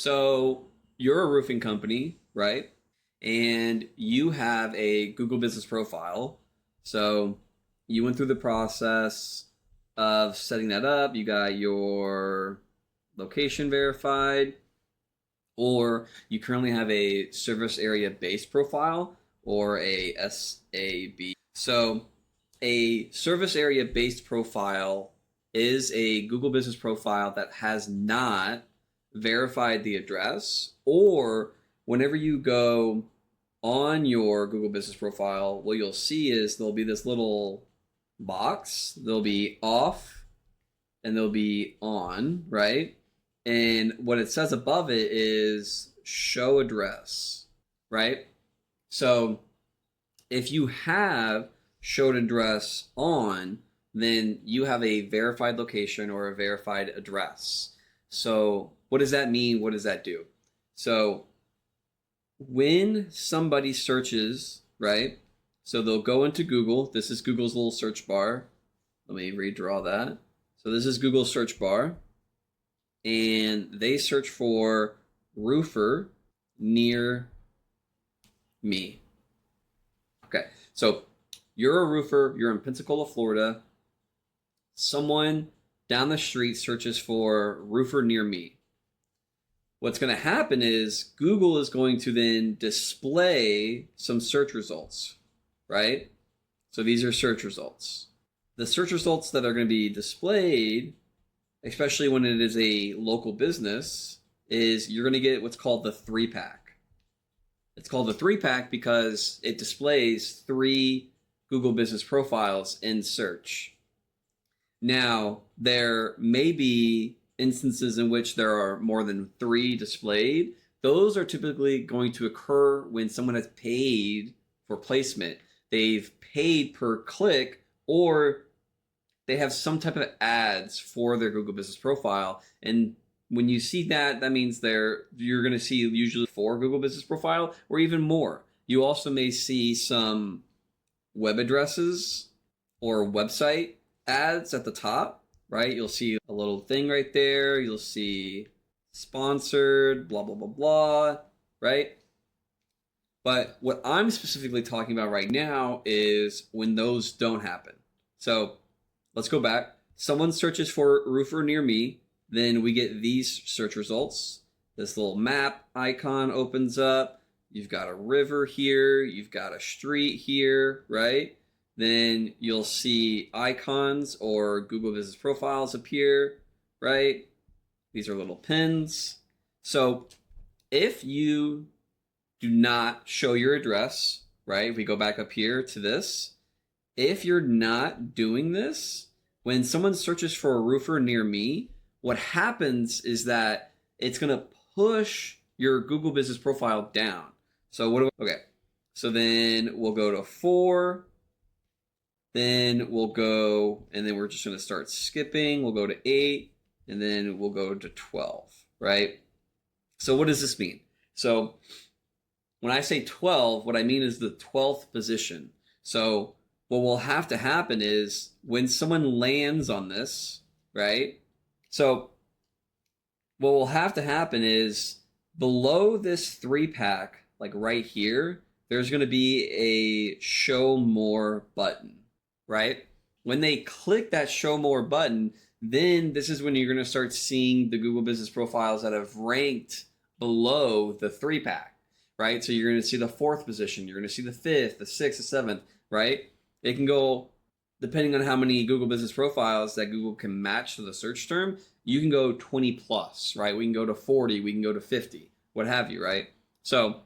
So you're a roofing company, right? And you have a Google Business Profile. So you went through the process of setting that up. You got your location verified, or you currently have a service area based profile or a SAB. So a service area based profile is a Google Business Profile that has not verified the address, or whenever you go on your Google Business Profile, what you'll see is there'll be this little box. There'll be off and there'll be on, right? And what it says above it is show address, right? So if you have showed address on, then you have a verified location or a verified address. So what does that mean? What does that do? So when somebody searches, right? So they'll go into Google. This is Google's little search bar. Let me redraw that. So this is Google's search bar. And they search for roofer near me. Okay, so you're a roofer, you're in Pensacola, Florida. Someone down the street searches for roofer near me. What's going to happen is Google is going to then display some search results, right? So these are search results. The search results that are going to be displayed, especially when it is a local business, is you're going to get what's called the 3-pack. It's called the 3-pack because it displays 3 Google Business Profiles in search. Now, there may be instances in which there are more than 3 displayed. Those are typically going to occur when someone has paid for placement. They've paid per click, or they have some type of ads for their Google Business Profile. And when you see that, that means you're going to see usually 4 Google Business Profile or even more. You also may see some web addresses or website ads at the top, right? You'll see a little thing right there. You'll see sponsored, blah, blah, blah, blah, right? But what I'm specifically talking about right now is when those don't happen. So let's go back. Someone searches for roofer near me. Then we get these search results. This little map icon opens up. You've got a river here. You've got a street here, right? Then you'll see icons or Google Business Profiles appear, right? These are little pins. So if you do not show your address, right? If we go back up here to this, if you're not doing this, when someone searches for a roofer near me, what happens is that it's going to push your Google Business Profile down. So okay. So then we'll go to 4. Then we'll go, and then we're just going to start skipping. We'll go to 8, and then we'll go to 12, right? So what does this mean? So when I say 12, what I mean is the 12th position. So what will have to happen is when someone lands on this, right? So what will have to happen is below this 3-pack, like right here, there's going to be a show more button, right? When they click that show more button, then this is when you're going to start seeing the Google Business Profiles that have ranked below the 3-pack, right? So you're going to see the 4th position, you're going to see the 5th, the 6th, the 7th, right? It can go, depending on how many Google Business Profiles that Google can match to the search term, you can go 20 plus, right? We can go to 40, we can go to 50, what have you, right? So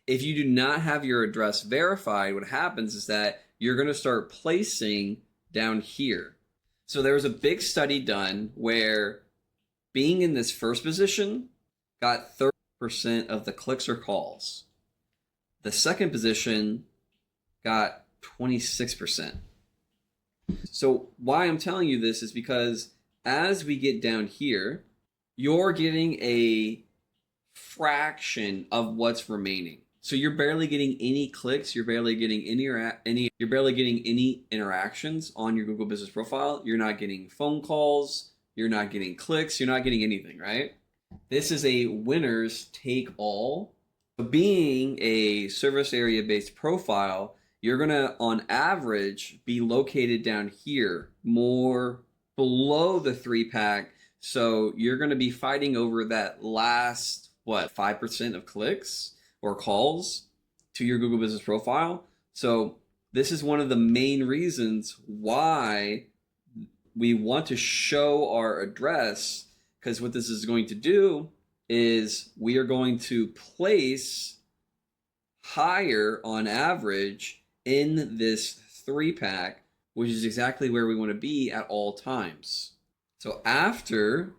if you do not have your address verified, what happens is that you're going to start placing down here. So there was a big study done where being in this first position got 30% of the clicks or calls. The second position got 26%. So why I'm telling you this is because as we get down here, you're getting a fraction of what's remaining. So you're barely getting any clicks, you're barely getting any interactions on your Google Business Profile. You're not getting phone calls, you're not getting clicks, you're not getting anything, right? This is a winners take all. Being a service area based profile, you're going to, on average, be located down here, more below the three pack. So you're going to be fighting over that last, what, 5% of clicks or calls to your Google Business Profile. So this is one of the main reasons why we want to show our address, because what this is going to do is we are going to place higher on average in this three pack, which is exactly where we want to be at all times. So after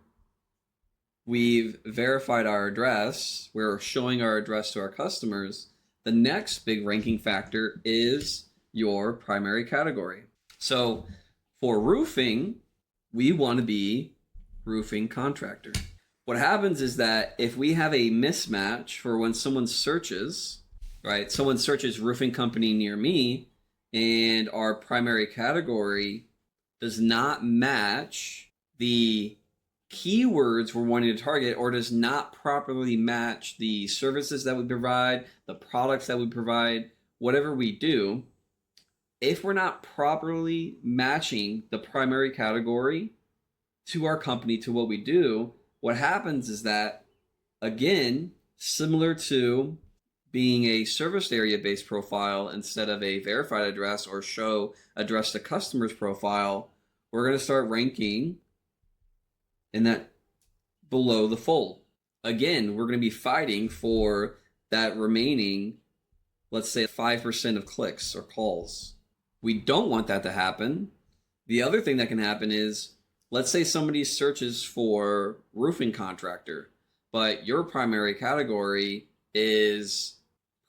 we've verified our address, we're showing our address to our customers, the next big ranking factor is your primary category. So for roofing, we want to be roofing contractor. What happens is that if we have a mismatch for when someone searches, right? Someone searches roofing company near me and our primary category does not match the keywords we're wanting to target, or does not properly match the services that we provide, the products that we provide, whatever we do, if we're not properly matching the primary category to our company, to what we do, what happens is that, again, similar to being a service area based profile instead of a verified address or show address to customers profile, we're going to start ranking in that below the fold. Again, we're going to be fighting for that remaining, let's say, 5% of clicks or calls. We don't want that to happen. The other thing that can happen is, let's say somebody searches for roofing contractor, but your primary category is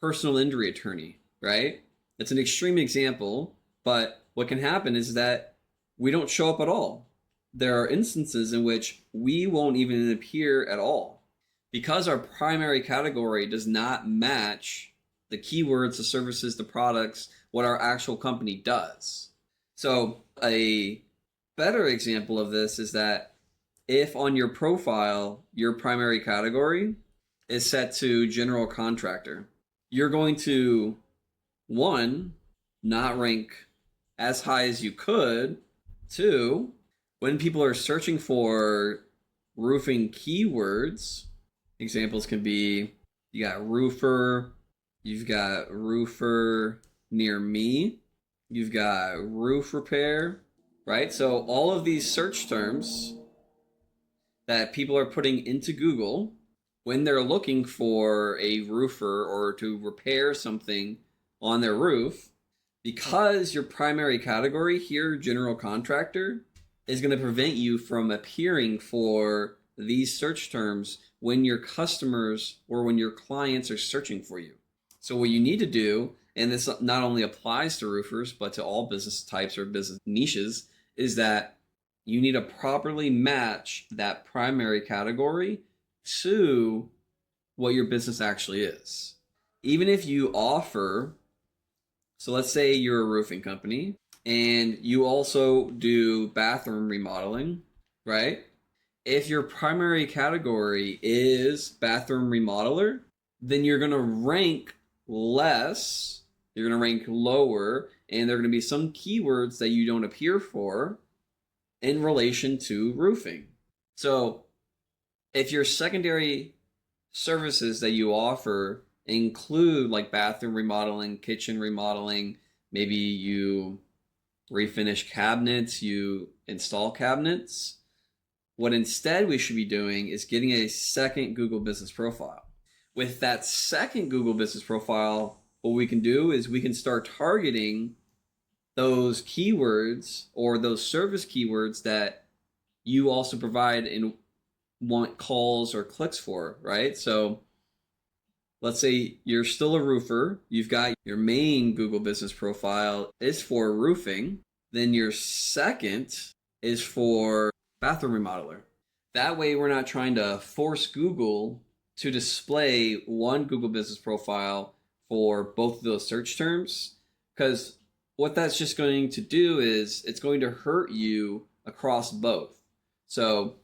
personal injury attorney, right? It's an extreme example, but what can happen is that we don't show up at all. There are instances in which we won't even appear at all because our primary category does not match the keywords, the services, the products, what our actual company does. So a better example of this is that if on your profile, your primary category is set to general contractor, you're going to, one, not rank as high as you could. Two, when people are searching for roofing keywords, examples can be, you got roofer, you've got roofer near me, you've got roof repair, right? So all of these search terms that people are putting into Google when they're looking for a roofer or to repair something on their roof, because your primary category here, general contractor, is going to prevent you from appearing for these search terms when your customers or when your clients are searching for you. So what you need to do, and this not only applies to roofers, but to all business types or business niches, is that you need to properly match that primary category to what your business actually is. Even if you offer, so let's say you're a roofing company and you also do bathroom remodeling, right? If your primary category is bathroom remodeler, then you're going to rank less, you're going to rank lower, and there are going to be some keywords that you don't appear for in relation to roofing. So if your secondary services that you offer include like bathroom remodeling, kitchen remodeling, maybe you refinish cabinets, you install cabinets, what instead we should be doing is getting a second Google Business Profile. With that second Google Business Profile, what we can do is we can start targeting those keywords or those service keywords that you also provide and want calls or clicks for, right? So let's say you're still a roofer, you've got your main Google Business Profile is for roofing, then your second is for bathroom remodeler. That way we're not trying to force Google to display one Google Business Profile for both of those search terms, because what that's just going to do is it's going to hurt you across both. So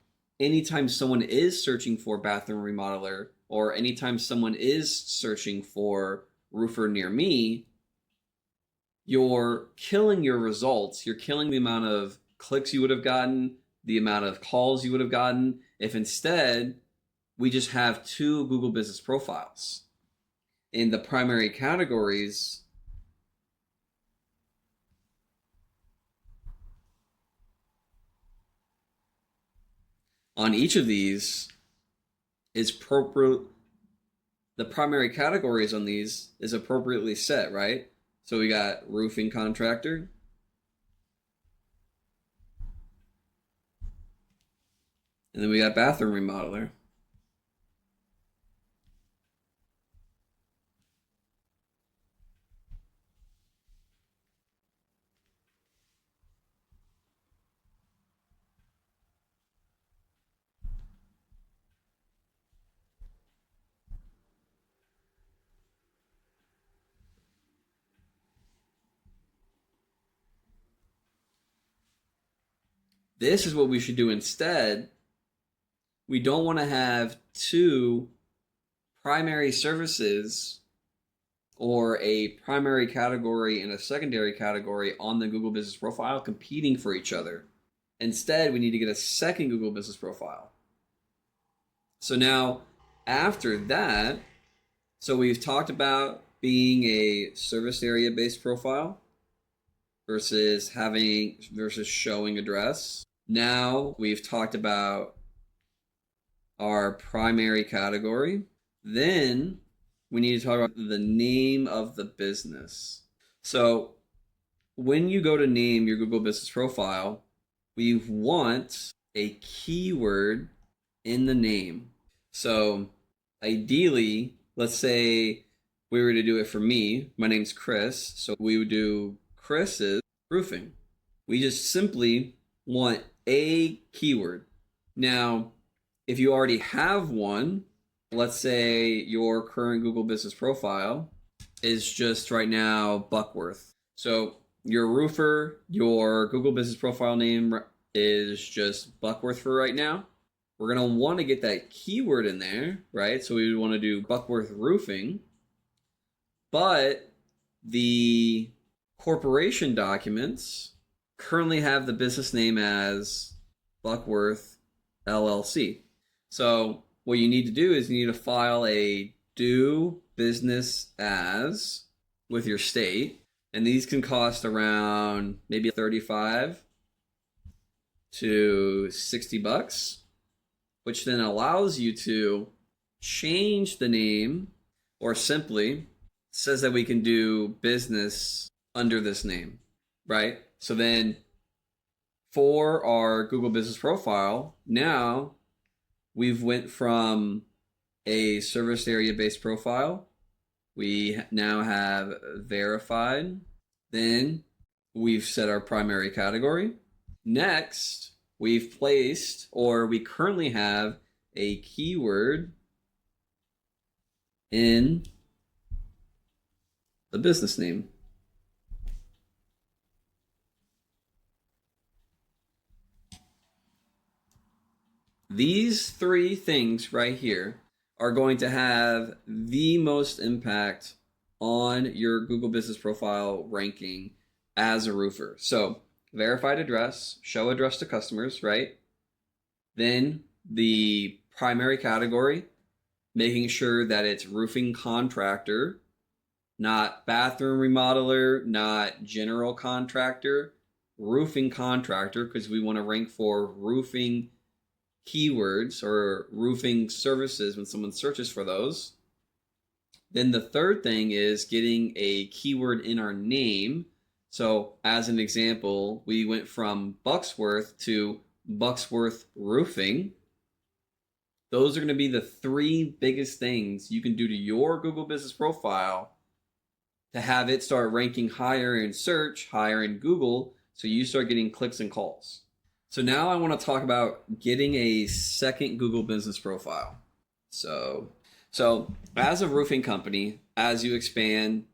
anytime someone is searching for bathroom remodeler or anytime someone is searching for roofer near me, you're killing your results. You're killing the amount of clicks you would have gotten, the amount of calls you would have gotten, if instead we just have two Google business profiles. In the primary categories, on each of these is appropriate. The primary categories on these is appropriately set, right? So we got roofing contractor, and then we got bathroom remodeler. This is what we should do instead. We don't want to have two primary services or a primary category and a secondary category on the Google Business Profile competing for each other. Instead, we need to get a second Google Business Profile. So now, after that, so we've talked about being a service area based profile versus showing address. Now we've talked about our primary category. Then we need to talk about the name of the business. So when you go to name your Google Business Profile, we want a keyword in the name. So ideally, let's say we were to do it for me. My name's Chris. So we would do Chris's roofing. We just simply want a keyword. Now, if you already have one, let's say your current Google Business Profile is just right now Buckworth. So your roofer, your Google Business Profile name is just Buckworth for right now. We're going to want to get that keyword in there, right? So we would want to do Buckworth Roofing. But the corporation documents currently have the business name as Buckworth LLC. So what you need to do is you need to file a do business as with your state. And these can cost around maybe 35 to $60, which then allows you to change the name or simply says that we can do business under this name, right? So then for our Google Business Profile, now we've went from a service area based profile. We now have verified. Then we've set our primary category. Next, we've placed, or we currently have a keyword in the business name. These three things right here are going to have the most impact on your Google Business Profile ranking as a roofer. So verified address, show address to customers, right? Then the primary category, making sure that it's roofing contractor, not bathroom remodeler, not general contractor, roofing contractor, because we want to rank for roofing keywords or roofing services when someone searches for those. Then the third thing is getting a keyword in our name. So as an example, we went from Bucksworth to Bucksworth Roofing. Those are going to be the three biggest things you can do to your Google Business Profile to have it start ranking higher in search, higher in Google, so you start getting clicks and calls. So now I want to talk about getting a second Google Business Profile. So as a roofing company, as you expand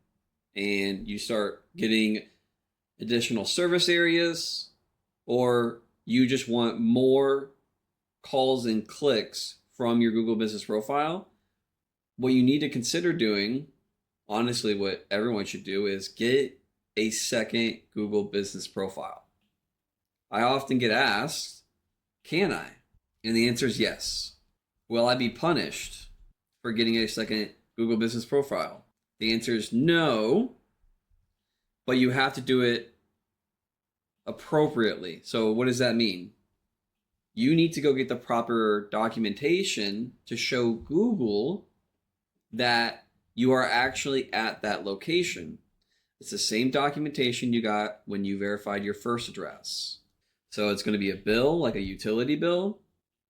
and you start getting additional service areas, or you just want more calls and clicks from your Google Business Profile, what you need to consider doing, honestly, what everyone should do is get a second Google Business Profile. I often get asked, can I? And the answer is yes. Will I be punished for getting a second Google Business Profile? The answer is no, but you have to do it appropriately. So what does that mean? You need to go get the proper documentation to show Google that you are actually at that location. It's the same documentation you got when you verified your first address. So it's going to be a bill, like a utility bill.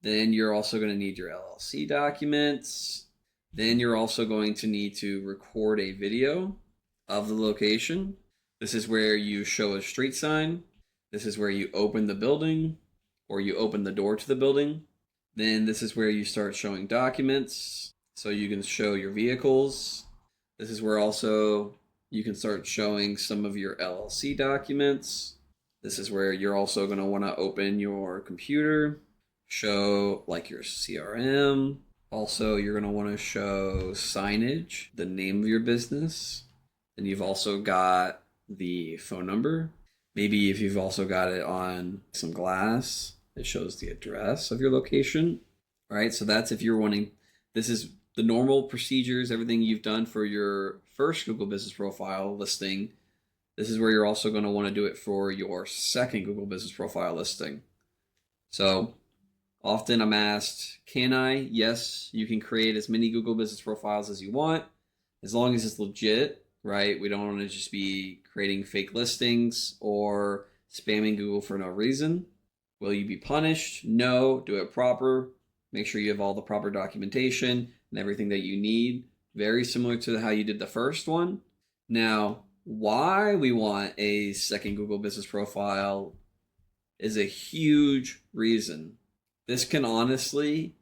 Then you're also going to need your LLC documents. Then you're also going to need to record a video of the location. This is where you show a street sign. This is where you open the building or you open the door to the building. Then this is where you start showing documents. So you can show your vehicles. This is where also you can start showing some of your LLC documents. This is where you're also going to want to open your computer, show like your CRM. Also, you're going to want to show signage, the name of your business. And you've also got the phone number. Maybe if you've also got it on some glass, it shows the address of your location, right? So that's if you're wanting, this is the normal procedures, everything you've done for your first Google Business Profile listing. This is where you're also going to want to do it for your second Google Business Profile listing. So often I'm asked, can I? Yes, you can create as many Google Business Profiles as you want, as long as it's legit, right? We don't want to just be creating fake listings or spamming Google for no reason. Will you be punished? No, do it proper. Make sure you have all the proper documentation and everything that you need. Very similar to how you did the first one. Now, why we want a second Google Business Profile is a huge reason. This can honestly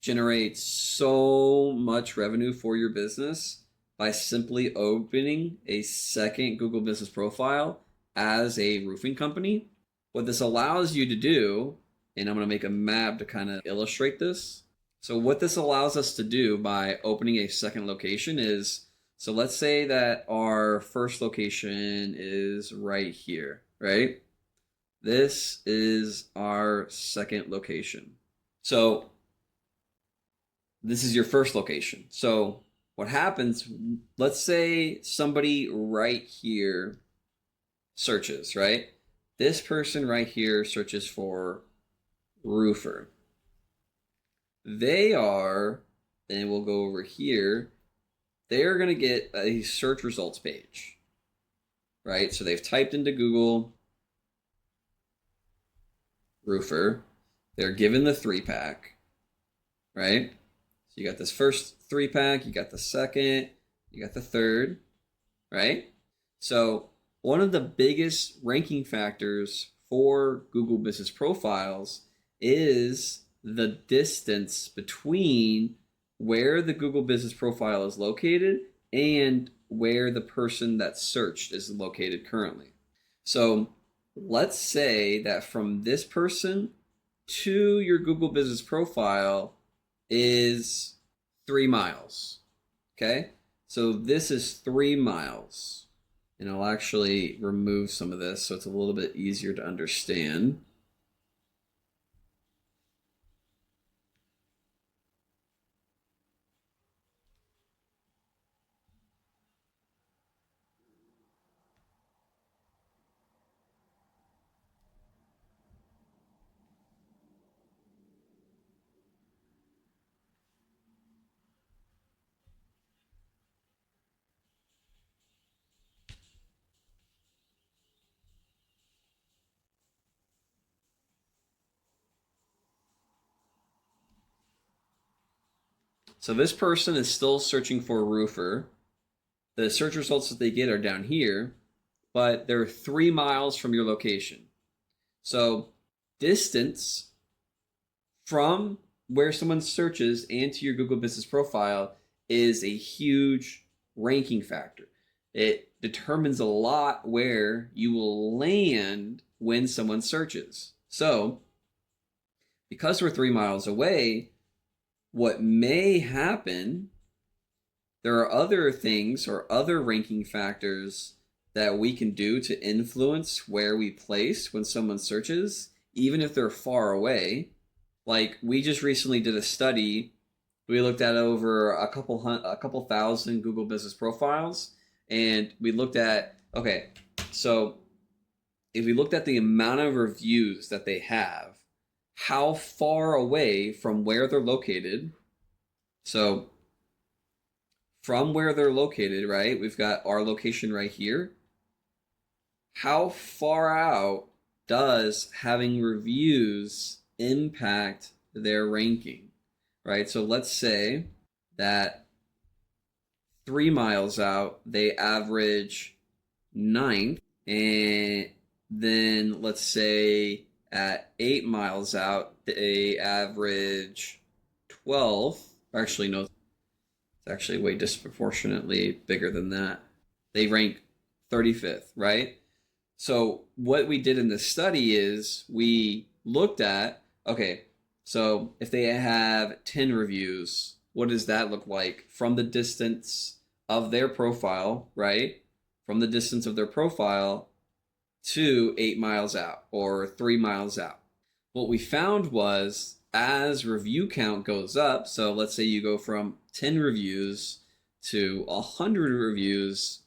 generate so much revenue for your business by simply opening a second Google Business Profile as a roofing company. What this allows you to do, and I'm going to make a map to kind of illustrate this. So what this allows us to do by opening a second location is, so let's say that our first location is right here, right? This is our second location. So this is your first location. So what happens, let's say somebody right here searches, right? This person right here searches for roofer. They are, and we'll go over here, they're going to get a search results page, right? So they've typed into Google roofer. They're given the 3-pack, right? So you got this first 3-pack, you got the second, you got the third, right? So one of the biggest ranking factors for Google Business Profiles is the distance between where the Google Business Profile is located and where the person that searched is located currently. So let's say that from this person to your Google Business Profile is 3 miles. Okay, so this is 3 miles. And I'll actually remove some of this so it's a little bit easier to understand. So this person is still searching for a roofer. The search results that they get are down here, but they're 3 miles from your location. So distance from where someone searches and to your Google Business Profile is a huge ranking factor. It determines a lot where you will land when someone searches. So because we're 3 miles away, what may happen, there are other things or other ranking factors that we can do to influence where we place when someone searches, even if they're far away. Like we just recently did a study. We looked at over a couple thousand Google Business profiles, and we looked at, okay, so if we looked at the amount of reviews that they have, how far away from where they're located. So from where they're located, right? We've got our location right here. How far out does having reviews impact their ranking, right? So let's say that 3 miles out, they average ninth, and then let's say at 8 miles out, they average 12th. Actually, no, it's actually way disproportionately bigger than that. They rank 35th, right? So what we did in this study is we looked at, okay, so if they have 10 reviews, what does that look like from the distance of their profile, right? From the distance of their profile to 8 miles out or 3 miles out. What we found was as review count goes up, so let's say you go from 10 reviews to 100 reviews,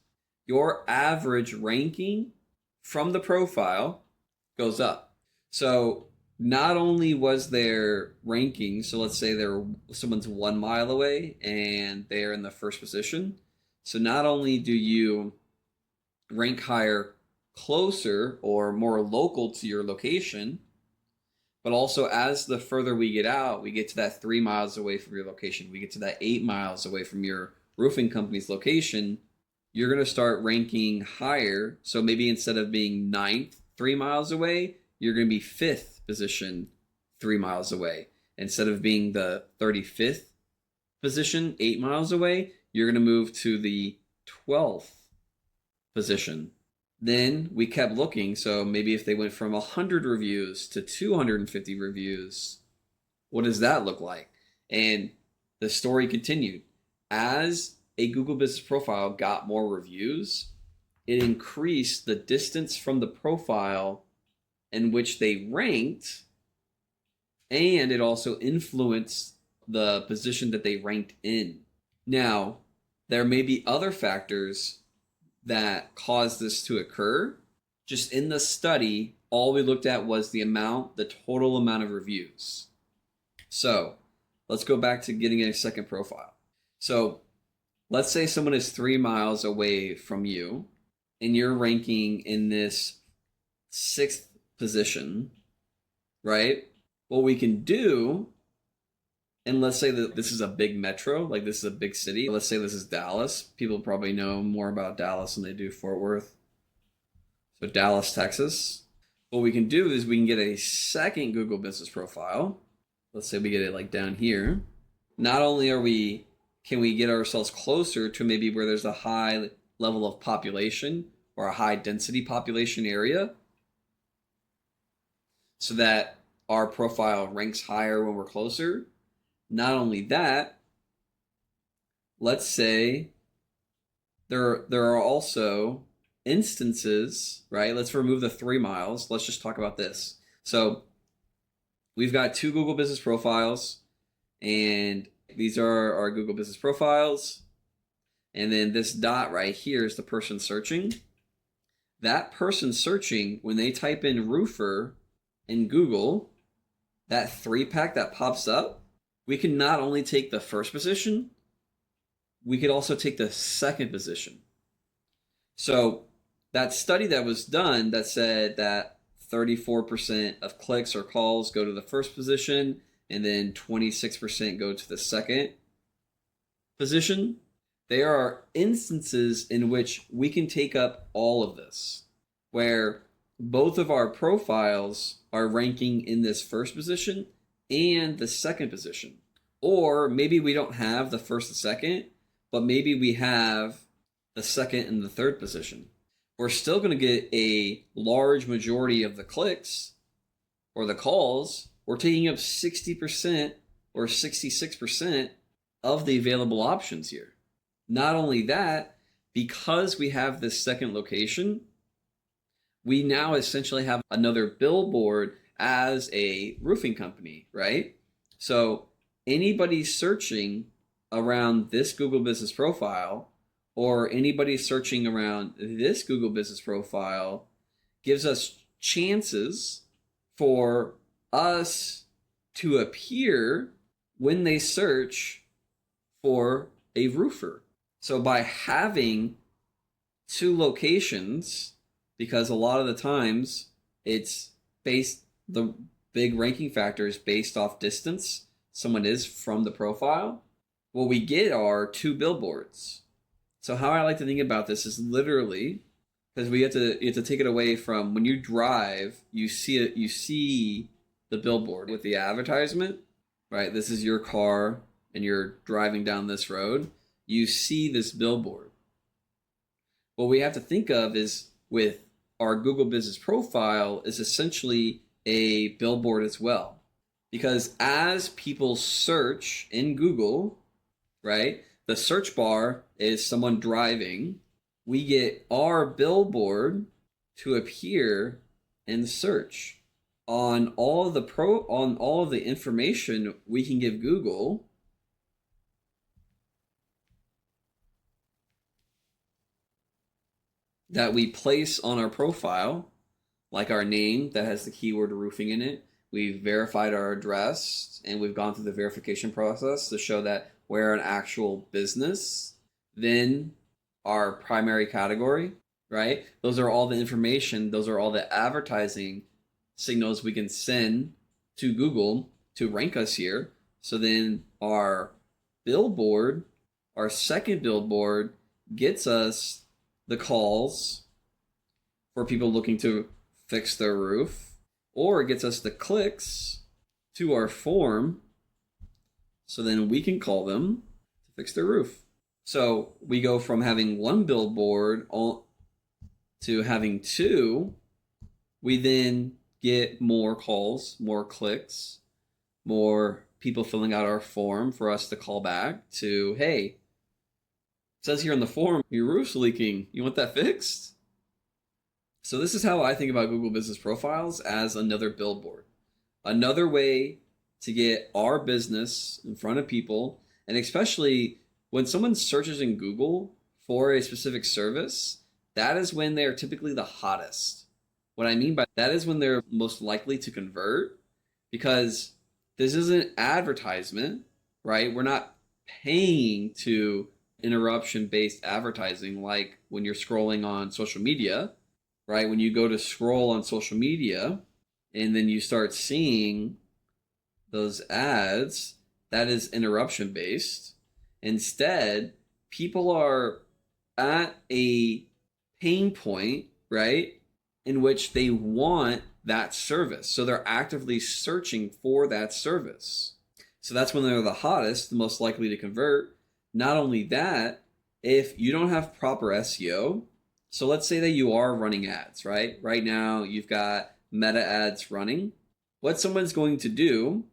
your average ranking from the profile goes up. So not only was their ranking, so let's say someone's 1 mile away and they're in the first position. So not only do you rank higher closer or more local to your location, but also as the further we get out, we get to that 3 miles away from your location, we get to that 8 miles away from your roofing company's location, you're going to start ranking higher. So maybe instead of being ninth 3 miles away, you're going to be fifth position 3 miles away. Instead of being the 35th position 8 miles away, you're going to move to the 12th position. Then we kept looking. So maybe if they went from 100 reviews to 250 reviews, what does that look like? And the story continued. As a Google Business Profile got more reviews, it increased the distance from the profile in which they ranked, and it also influenced the position that they ranked in. Now, there may be other factors that caused this to occur. Just in the study, all we looked at was the total amount of reviews. So let's go back to getting a second profile. So let's say someone is 3 miles away from you and you're ranking in this 6th position, right? What we can do, and let's say that this is a big metro, like this is a big city. Let's say this is Dallas. People probably know more about Dallas than they do Fort Worth. So Dallas, Texas. What we can do is we can get a second Google Business Profile. Let's say we get it like down here. Not only can we get ourselves closer to maybe where there's a high level of population or a high density population area, so that our profile ranks higher when we're closer. Not only that, let's say there are also instances, right? Let's remove the 3 miles. Let's just talk about this. So we've got 2 Google Business Profiles, and these are our Google Business Profiles. And then this dot right here is the person searching. That person searching, when they type in roofer in Google, that 3-pack that pops up, we can not only take the first position, we could also take the second position. So that study that was done that said that 34% of clicks or calls go to the first position and then 26% go to the second position. There are instances in which we can take up all of this, where both of our profiles are ranking in this first position and the second position. Or maybe we don't have the first and second, but maybe we have the second and the third position. We're still going to get a large majority of the clicks or the calls, we're taking up 60% or 66% of the available options here. Not only that, because we have this second location, we now essentially have another billboard as a roofing company, right? So anybody searching around this Google Business Profile or anybody searching around this Google Business Profile gives us chances for us to appear when they search for a roofer. So by having two locations, because a lot of the times it's based, the big ranking factor is based off distance someone is from the profile, what we get are two billboards. So how I like to think about this is literally, because you have to take it away from when you drive, you see the billboard with the advertisement, right? This is your car and you're driving down this road. You see this billboard. What we have to think of is with our Google Business Profile is essentially a billboard as well. Because as people search in Google, right, the search bar is someone driving, we get our billboard to appear in search. On all of the information we can give Google, that we place on our profile, like our name that has the keyword roofing in it. We've verified our address and we've gone through the verification process to show that we're an actual business. Then our primary category, right? Those are all the information, those are all the advertising signals we can send to Google to rank us here. So then our billboard, our second billboard, gets us the calls for people looking to fix their roof, or it gets us the clicks to our form so then we can call them to fix their roof. So we go from having one billboard to having two. We then get more calls, more clicks, more people filling out our form for us to call back to, hey, it says here on the form, your roof's leaking. You want that fixed? So this is how I think about Google Business Profiles, as another billboard. Another way to get our business in front of people, and especially when someone searches in Google for a specific service, that is when they are typically the hottest. What I mean by that is when they're most likely to convert, because this isn't advertisement, right? We're not paying to interruption-based advertising like when you're scrolling on social media, right? When you go to scroll on social media and then you start seeing those ads, that is interruption-based. Instead, people are at a pain point, right, in which they want that service. So they're actively searching for that service. So that's when they're the hottest, the most likely to convert. Not only that, if you don't have proper SEO, so let's say that you are running ads, right? Right now, you've got meta ads running. What someone's going to do,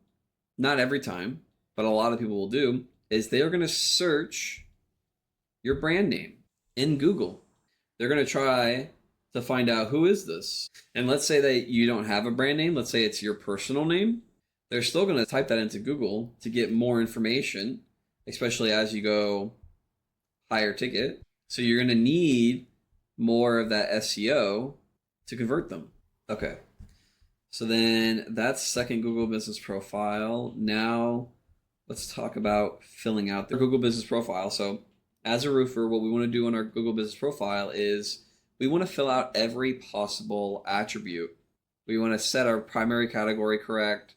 not every time, but a lot of people will do, is they are going to search your brand name in Google. They're going to try to find out, who is this? And let's say that you don't have a brand name. Let's say it's your personal name. They're still going to type that into Google to get more information, especially as you go higher ticket. So you're going to need more of that SEO to convert them. Okay. So then that's second Google Business Profile. Now let's talk about filling out the Google Business Profile. So as a roofer, what we want to do on our Google Business Profile is we want to fill out every possible attribute. We want to set our primary category correct.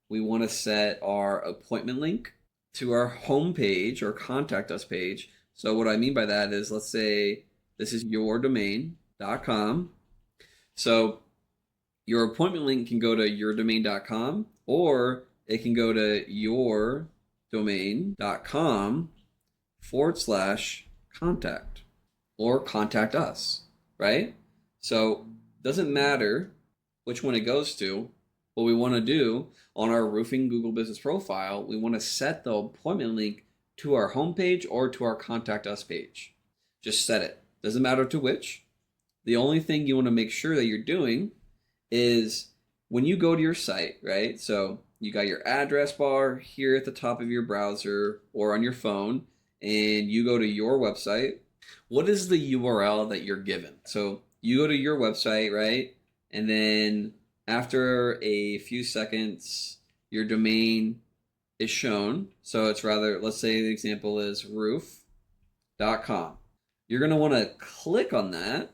We want to set our appointment link to our home page or contact us page. So what I mean by that is, let's say this is yourdomain.com. So your appointment link can go to yourdomain.com, or it can go to yourdomain.com/contact or contact us, right? So it doesn't matter which one it goes to. what we want to do on our roofing Google Business Profile, we want to set the appointment link to our homepage or to our Contact Us page. Just set it. Doesn't matter to which. The only thing you want to make sure that you're doing is when you go to your site, right? So you got your address bar here at the top of your browser or on your phone, and you go to your website. What is the URL that you're given? So you go to your website, right? And then after a few seconds, your domain is shown. So it's rather, let's say the example is roof.com. You're going to want to click on that.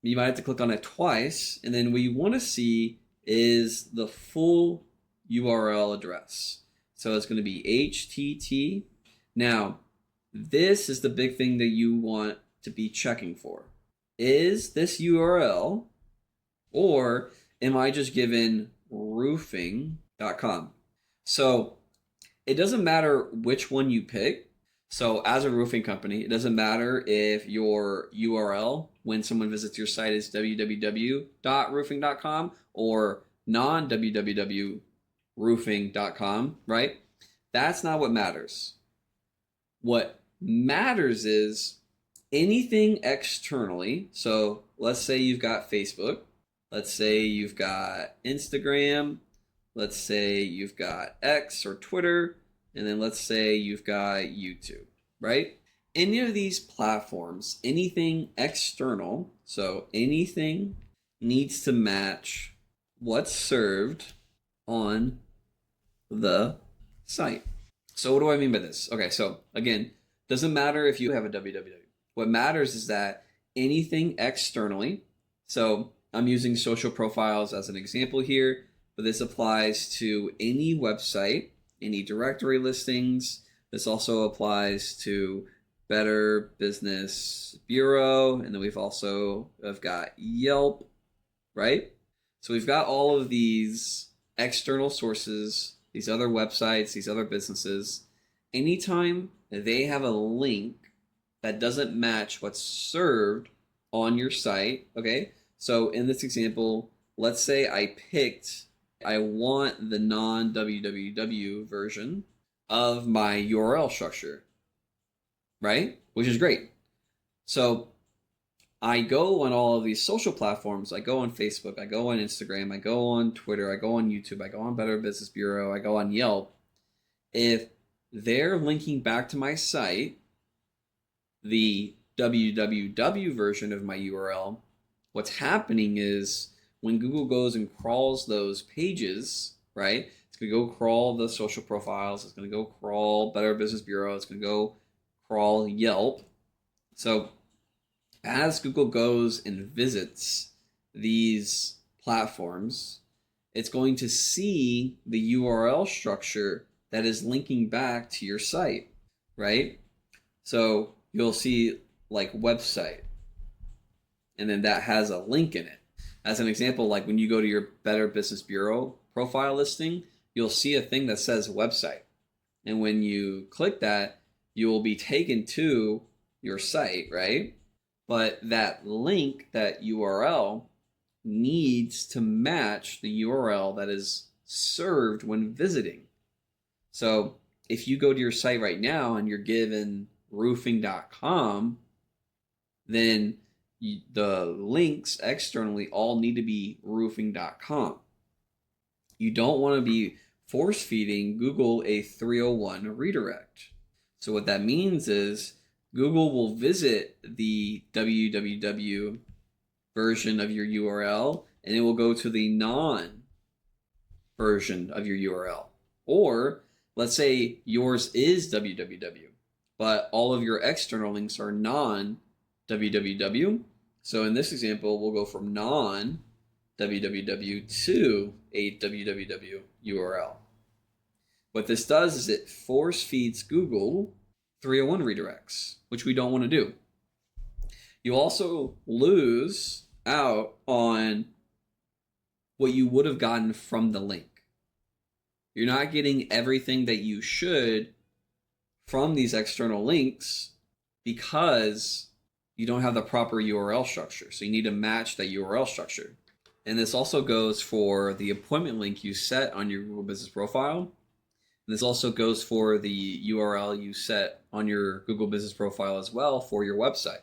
You might have to click on it twice. And then what you want to see is the full URL address. So it's going to be HTT. Now, this is the big thing that you want to be checking for. Is this URL, or am I just given roofing.com? So it doesn't matter which one you pick. So as a roofing company, it doesn't matter if your URL when someone visits your site is www.roofing.com or non-www.roofing.com, right? That's not what matters. What matters is anything externally. So let's say you've got Facebook. Let's say you've got Instagram. Let's say you've got X or Twitter. And then let's say you've got YouTube, right? Any of these platforms, anything external, so anything needs to match what's served on the site. So what do I mean by this? Okay, so again, doesn't matter if you have a www. What matters is that anything externally, so I'm using social profiles as an example here, but this applies to any website, any directory listings. This also applies to Better Business Bureau, and then we've also have got Yelp, right? So we've got all of these external sources, these other websites, these other businesses. Anytime they have a link that doesn't match what's served on your site, okay? So in this example, let's say I want the non-www version of my URL structure, right? Which is great. So I go on all of these social platforms. I go on Facebook, I go on Instagram, I go on Twitter, I go on YouTube, I go on Better Business Bureau, I go on Yelp. If they're linking back to my site, the www version of my URL, what's happening is when Google goes and crawls those pages, right? It's going to go crawl the social profiles. It's going to go crawl Better Business Bureau. It's going to go crawl Yelp. So as Google goes and visits these platforms, it's going to see the URL structure that is linking back to your site, right? So you'll see like website, and then that has a link in it. As an example, like when you go to your Better Business Bureau profile listing, you'll see a thing that says website. And when you click that, you will be taken to your site, right? But that link, that URL, needs to match the URL that is served when visiting. So if you go to your site right now and you're given roofing.com, then the links externally all need to be roofing.com. You don't want to be force feeding Google a 301 redirect. So what that means is Google will visit the www version of your URL and it will go to the non version of your URL. Or let's say yours is www, but all of your external links are non-www. So in this example, we'll go from non-www to a www URL. What this does is it force feeds Google 301 redirects, which we don't want to do. You also lose out on what you would have gotten from the link. You're not getting everything that you should from these external links because you don't have the proper URL structure. So you need to match that URL structure. And this also goes for the appointment link you set on your Google Business Profile. And this also goes for the URL you set on your Google Business Profile as well for your website.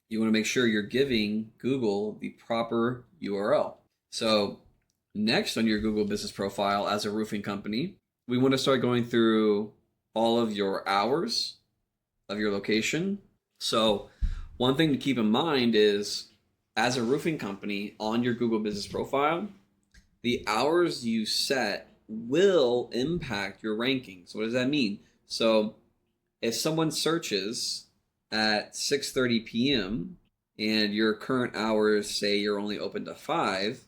You want to make sure you're giving Google the proper URL. So next on your Google Business Profile as a roofing company, we want to start going through all of your hours of your location. So one thing to keep in mind is, as a roofing company on your Google Business Profile, the hours you set will impact your rankings. What does that mean? So if someone searches at 6:30 p.m. and your current hours say you're only open to 5,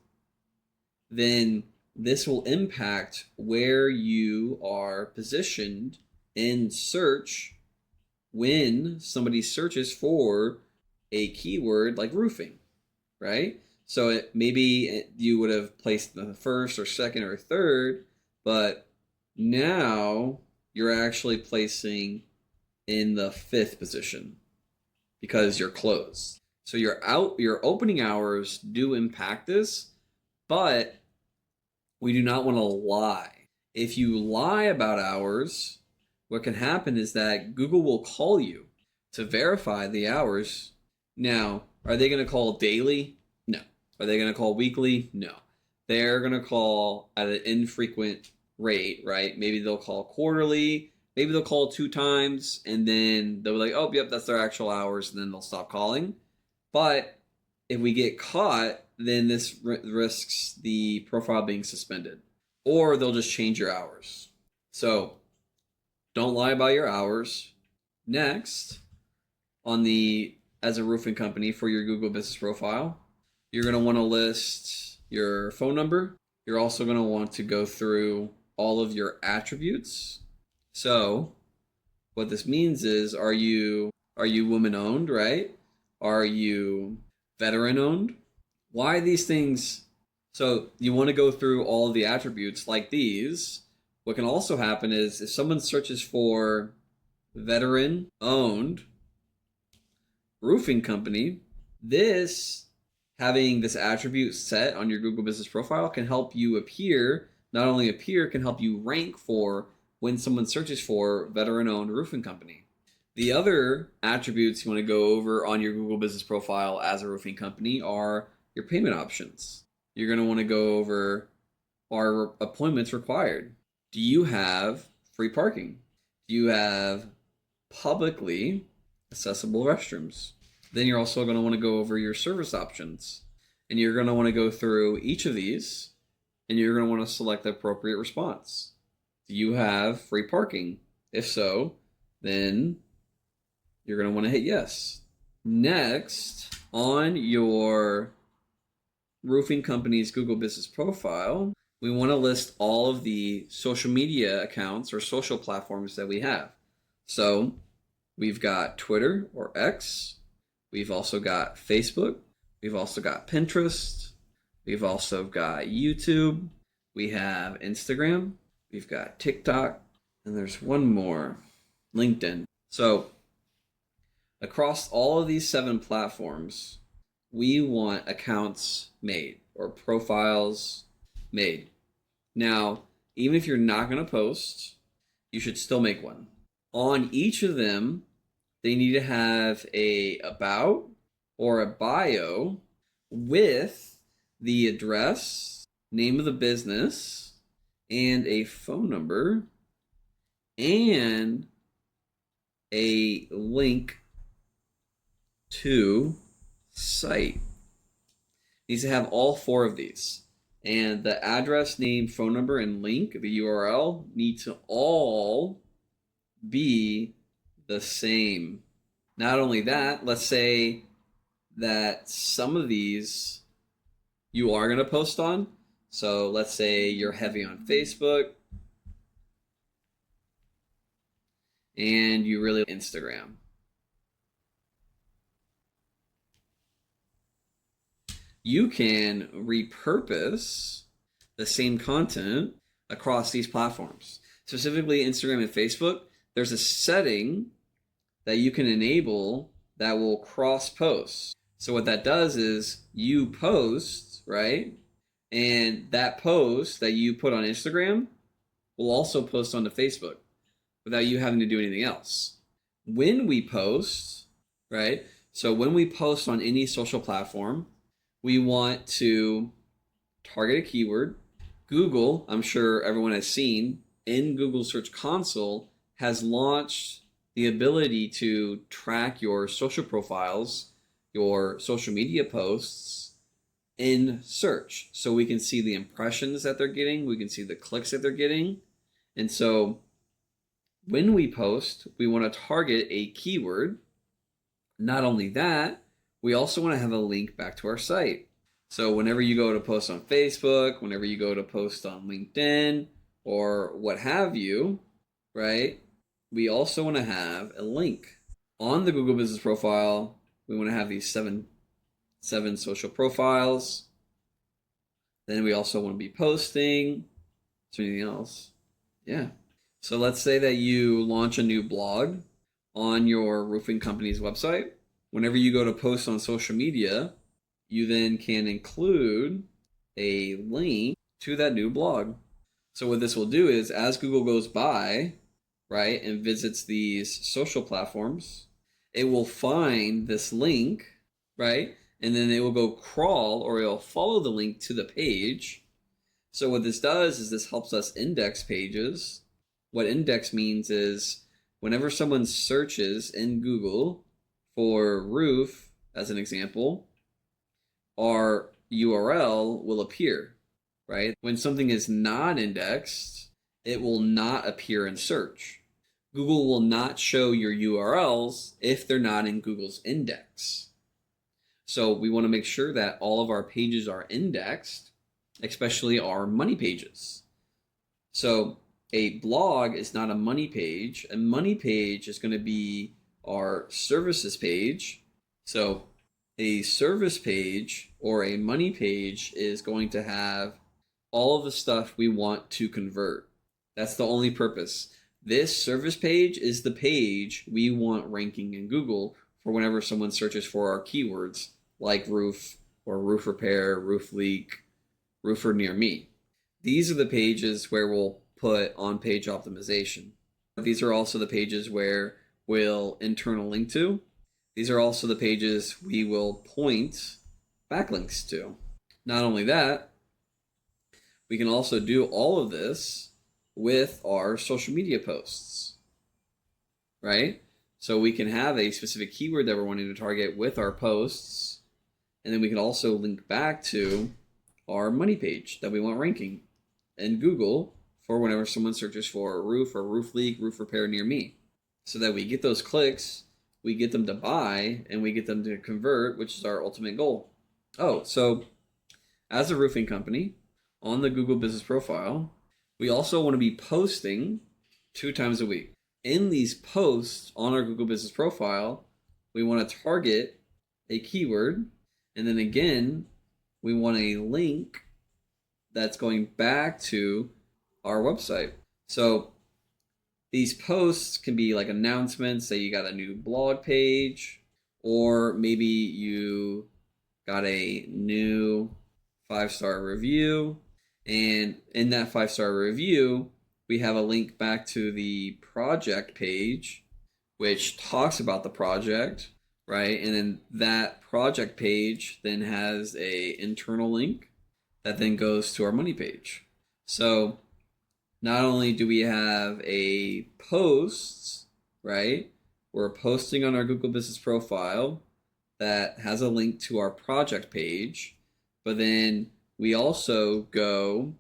then this will impact where you are positioned in search when somebody searches for a keyword like roofing, right? So maybe you would have placed the first or second or third, but now you're actually placing in the 5th position because you're closed. So your opening hours do impact this, but we do not want to lie. If you lie about hours, what can happen is that Google will call you to verify the hours. Now, are they going to call daily? No. Are they going to call weekly? No. They're going to call at an infrequent rate, right? Maybe they'll call quarterly. Maybe they'll call 2 times, and then they'll be like, oh, yep, that's their actual hours, and then they'll stop calling. But if we get caught, then this risks the profile being suspended, or they'll just change your hours. So don't lie about your hours. Next, as a roofing company for your Google Business Profile, you're going to want to list your phone number. You're also going to want to go through all of your attributes. So what this means is, are you woman owned, right? Are you veteran owned? Why these things? So you want to go through all of the attributes like these. What can also happen is if someone searches for veteran owned roofing company, having this attribute set on your Google Business Profile can help you appear, not only appear, can help you rank for when someone searches for veteran owned roofing company. The other attributes you want to go over on your Google Business Profile as a roofing company are your payment options. You're going to want to go over, are appointments required? Do you have free parking? Do you have publicly accessible restrooms? Then you're also going to want to go over your service options. And you're going to want to go through each of these, and you're going to want to select the appropriate response. Do you have free parking? If so, then you're going to want to hit yes. Next, on your roofing company's Google Business Profile, we want to list all of the social media accounts or social platforms that we have. So we've got Twitter or X. We've also got Facebook. We've also got Pinterest. We've also got YouTube. We have Instagram. We've got TikTok. And there's one more, LinkedIn. So across all of these 7 platforms, we want accounts made or profiles made. Now, even if you're not going to post, you should still make one. On each of them, they need to have a about or a bio with the address, name of the business, and a phone number, and a link to site. Needs to have all 4 of these. And the address, name, phone number, and link, the URL, need to all be the same. Not only that, let's say that some of these you are going to post on. So let's say you're heavy on Facebook and you really like Instagram. You can repurpose the same content across these platforms. Specifically Instagram and Facebook, there's a setting that you can enable that will cross post. So what that does is you post, right? And that post that you put on Instagram will also post onto Facebook without you having to do anything else. When we post, right? So when we post on any social platform, we want to target a keyword. Google, I'm sure everyone has seen, in Google Search Console has launched the ability to track your social profiles, your social media posts in search. So we can see the impressions that they're getting, we can see the clicks that they're getting. And so when we post, we want to target a keyword. Not only that, we also want to have a link back to our site. So whenever you go to post on Facebook, whenever you go to post on LinkedIn or what have you, right? We also want to have a link on the Google Business Profile. We want to have these seven social profiles. Then we also want to be posting. Is there anything else? Yeah. So let's say that you launch a new blog on your roofing company's website. Whenever you go to post on social media, you then can include a link to that new blog. So what this will do is as Google goes by, right, and visits these social platforms, it will find this link, right? And then it will go crawl or it'll follow the link to the page. So what this does is this helps us index pages. What index means is whenever someone searches in Google for roof, as an example, our URL will appear, right? When something is not indexed, it will not appear in search. Google will not show your URLs if they're not in Google's index. So we want to make sure that all of our pages are indexed, especially our money pages. So a blog is not a money page. A money page is going to be our services page. So a service page or a money page is going to have all of the stuff we want to convert. That's the only purpose. This service page is the page we want ranking in Google for whenever someone searches for our keywords like roof or roof repair, roof leak, roofer near me. These are the pages where we'll put on-page optimization. These are also the pages where we'll internal link to. These are also the pages we will point backlinks to. Not only that, we can also do all of this with our social media posts, right? So we can have a specific keyword that we're wanting to target with our posts, and then we can also link back to our money page that we want ranking in Google for whenever someone searches for a roof or roof leak, roof repair near me, so that we get those clicks, we get them to buy, and we get them to convert, which is our ultimate goal. Oh, so as a roofing company on the Google Business Profile, we also want to be posting 2 times a week. In these posts on our Google Business Profile, we want to target a keyword, and then again, we want a link that's going back to our website. So these posts can be like announcements, say you got a new blog page, or maybe you got a new 5-star review. And in that 5-star review, we have a link back to the project page, which talks about the project, right? And then that project page then has a internal link that then goes to our money page. So not only do we have a post, right? We're posting on our Google Business Profile that has a link to our project page, but then we also go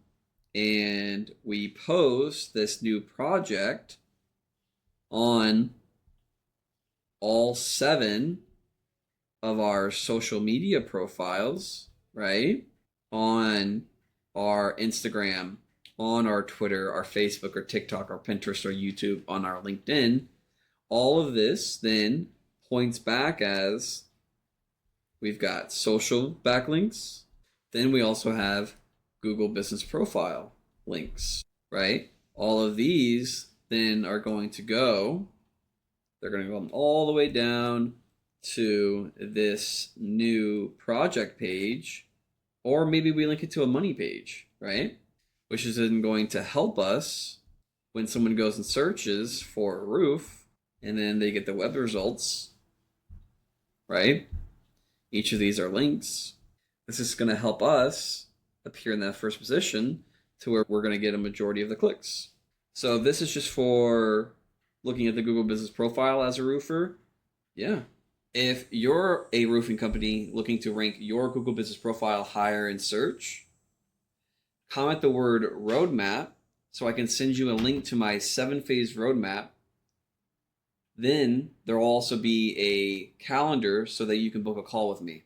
and we post this new project on all 7 of our social media profiles, right? On our Instagram, on our Twitter, our Facebook, our TikTok, our Pinterest, our YouTube, on our LinkedIn. All of this then points back as we've got social backlinks. Then we also have Google Business Profile links, right? All of these then are going to go, they're going to go all the way down to this new project page Or maybe we link it to a money page, right? Which is then going to help us when someone goes and searches for a roof and then they get the web results, right? Each of these are links. This is going to help us appear in that first position to where we're going to get a majority of the clicks. So this is just for looking at the Google Business Profile as a roofer. Yeah. If you're a roofing company looking to rank your Google Business Profile higher in search, comment the word roadmap so I can send you a link to my 7-phase roadmap. Then there will also be a calendar so that you can book a call with me.